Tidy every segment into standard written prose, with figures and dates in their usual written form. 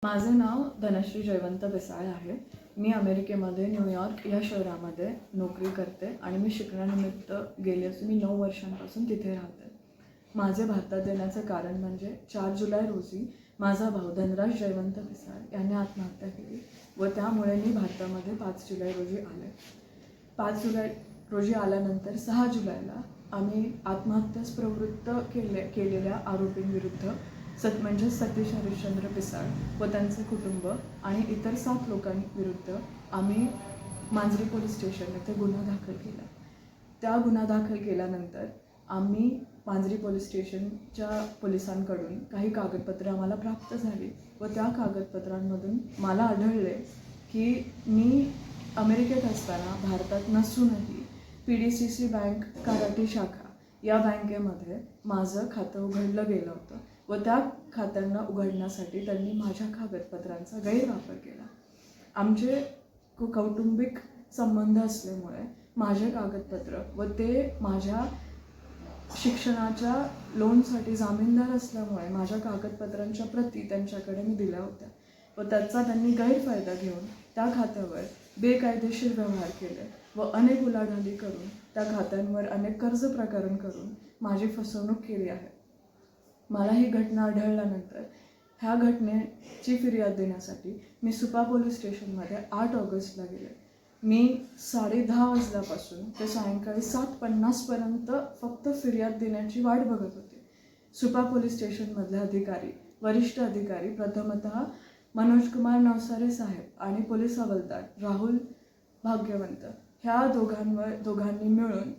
माझे नाव धनश्री जयवंत पिसाळ आहे. मी अमेरिकेमध्ये न्यूयॉर्क या शहरामध्ये नोकरी करते आणि मी शिकण्यानिमित्त गेली असून मी 9 वर्षांपासून तिथे राहते. माझे भारतात येण्याचं कारण म्हणजे 4 जुलै रोजी माझा भाऊ धनराज जयवंत पिसाळ यांनी आत्महत्या केली व त्यामुळे मी भारतामध्ये 5 जुलै रोजी आले. 5 जुलै रोजी आल्यानंतर 6 जुलैला आम्ही आत्महत्यास प्रवृत्त केलेल्या आरोपींविरुद्ध म्हणजे सतीश हरिश्चंद्र पिसाळ व त्यांचे कुटुंब आणि इतर 7 लोकांविरुद्ध आम्ही मांजरी पोलीस स्टेशन येथे गुन्हा दाखल केला. त्या गुन्हा दाखल केल्यानंतर आम्ही मांजरी पोलीस स्टेशनच्या पोलिसांकडून काही कागदपत्रे आम्हाला प्राप्त झाली व त्या कागदपत्रांमधून मला आढळले की मी अमेरिकेत असताना भारतात नसूनही PDCC बँक कराटी शाखा या बँकेमध्ये माझं खातं उघडलं गेलं होतं व त्या खात्यांना उघडण्यासाठी त्यांनी माझ्या कागदपत्रांचा गैरवापर केला. आमचे कौटुंबिक संबंध असल्यामुळे माझे कागदपत्र व ते माझ्या शिक्षणाच्या लोनसाठी जामीनदार असल्यामुळे माझ्या कागदपत्रांच्या प्रती त्यांच्याकडे मी दिल्या होत्या व त्याचा त्यांनी गैरफायदा घेऊन त्या खात्यावर बेकायदेशीर व्यवहार केले व अनेक उलाढाली करून त्या खात्यांवर अनेक कर्ज प्रकरण करून माझी फसवणूक केली आहे. मला ही घटना आढळल्यानंतर ह्या घटनेची फिर्याद देण्यासाठी मी सुपा पोलीस स्टेशनमध्ये 8 ऑगस्टला गेले. मी 10:30 वाजल्यापासून ते सायंकाळी 7:50पर्यंत फक्त फिर्याद देण्याची वाट बघत होते. सुपा पोलीस स्टेशनमधले अधिकारी, वरिष्ठ अधिकारी, प्रथमतः मनोज कुमार नवसारे साहेब आणि पोलीस हवालदार राहुल भाग्यवंत ह्या दोघांनी मिळून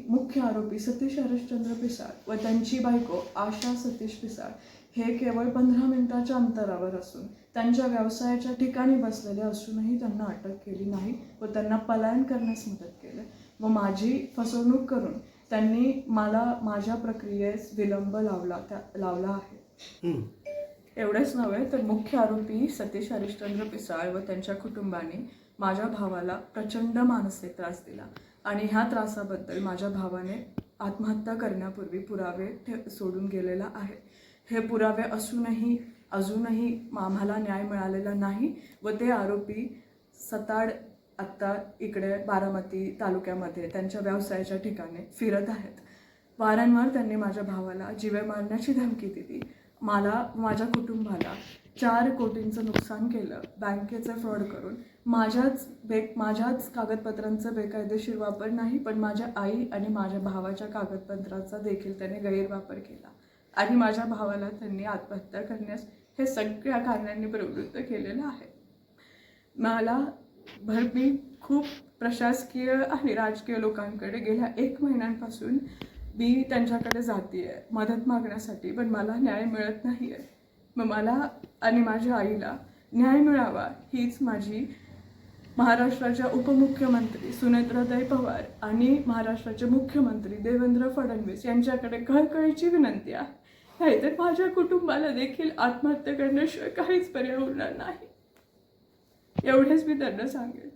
मुख्य आरोपी सतीश हरिश्चंद्र पिसाळ व त्यांची बायको आशा सतीश पिसाळ हे केवळ 15 मिनिटाच्या अंतरावर असून त्यांच्या व्यवसायाच्या ठिकाणी बसलेले असूनही त्यांना अटक केली नाही व त्यांना पलायन करण्यास मदत केली व माझी फसवणूक करून त्यांनी मला माझ्या प्रक्रियेस विलंब लावला आहे. एवढेच नव्हे तर मुख्य आरोपी सतीश हरिश्चंद्र पिसाळ व त्यांच्या कुटुंबाने माझ्या भावाला प्रचंड मानसिक त्रास दिला आणि ह्या त्रासाबद्दल माझ्या भावाने आत्महत्या करण्यापूर्वी पुरावे सोडून गेलेला आहे. हे पुरावे असूनही अजूनही आम्हाला न्याय मिळालेला नाही व ते आरोपी सताड आत्ता इकडे बारामती तालुक्यामध्ये त्यांच्या व्यवसायाच्या ठिकाणी फिरत आहेत. वारंवार त्यांनी माझ्या भावाला जीवे मारण्याची धमकी दिली. माझ्या कुटुंबाला 4 कोटींचं नुकसान केलं बँकेचे फ्रॉड करून. माझ्याच कागदपत्रांचा बेकायदेशीर वापर नाही पण माझ्या आई आणि माझ्या भावाच्या कागदपत्रांचा देखील त्याने गैरवापर केला आणि माझ्या भावाला त्यांनी आत्महत्या करण्यास हे सगळ्या कारणांनी प्रवृत्त केलेलं आहे. मी खूप प्रशासकीय आणि राजकीय लोकांकडे गेल्या 1 महिन्यांपासून मी त्यांच्याकडे जाते मदत मागण्यासाठी पण मला न्याय मिळत नाही आहे. मग मला आणि माझ्या आईला न्याय मिळावा हीच माझी महाराष्ट्राच्या उपमुख्यमंत्री सुनेत्राताई पवार आणि महाराष्ट्राचे मुख्यमंत्री देवेंद्र फडणवीस यांच्याकडे कळकळीची विनंती आहे. नाहीतर माझ्या कुटुंबाला देखील आत्महत्या करण्याशिवाय काहीच पर्याय उरणार नाही. एवढेच मी त्यांना सांगेन.